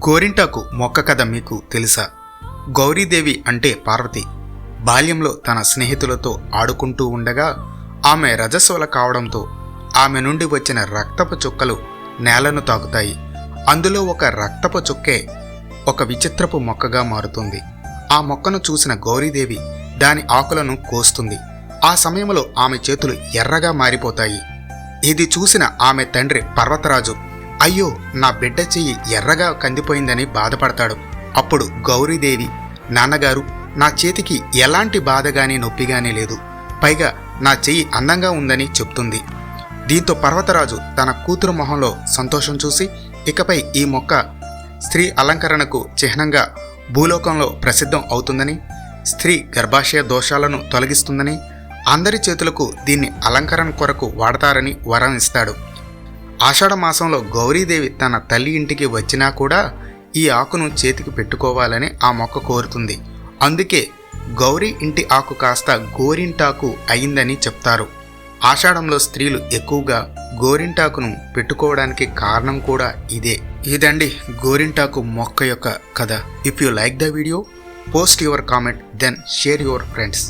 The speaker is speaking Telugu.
గోరింటాకు మొక్క కథ మీకు తెలుసా? గౌరీదేవి అంటే పార్వతి బాల్యంలో తన స్నేహితులతో ఆడుకుంటూ ఉండగా ఆమె రజస్వల కావడంతో ఆమె నుండి వచ్చిన రక్తపు చుక్కలు నేలను తాకుతాయి. అందులో ఒక రక్తపు చుక్కే ఒక విచిత్రపు మొక్కగా మారుతుంది. ఆ మొక్కను చూసిన గౌరీదేవి దాని ఆకులను కోస్తుంది. ఆ సమయంలో ఆమె చేతులు ఎర్రగా మారిపోతాయి. ఇది చూసిన ఆమె తండ్రి పర్వతరాజు అయ్యో, నా బిడ్డ చెయ్యి ఎర్రగా కందిపోయిందని బాధపడతాడు. అప్పుడు గౌరీదేవి, నాన్నగారు, నా చేతికి ఎలాంటి బాధగాని నొప్పిగానీ లేదు, పైగా నా చెయ్యి అందంగా ఉందని చెప్తుంది. దీంతో పర్వతరాజు తన కూతురు మొహంలో సంతోషం చూసి ఇకపై ఈ మొక్క స్త్రీ అలంకరణకు చిహ్నంగా భూలోకంలో ప్రసిద్ధం అవుతుందని, స్త్రీ గర్భాశయ దోషాలను తొలగిస్తుందని, అందరి చేతులకు దీన్ని అలంకరణ కొరకు వాడతారని వరం ఇస్తాడు. ఆషాఢ మాసంలో గౌరీదేవి తన తల్లి ఇంటికి వచ్చినా కూడా ఈ ఆకును చేతికి పెట్టుకోవాలని ఆ మొక్క కోరుతుంది. అందుకే గౌరీ ఇంటి ఆకు కాస్త గోరింటాకు అయిందని చెప్తారు. ఆషాఢంలో స్త్రీలు ఎక్కువగా గోరింటాకును పెట్టుకోవడానికి కారణం కూడా ఇదండి గోరింటాకు మొక్క యొక్క కథ. If you like the video, post your comment, then share your friends.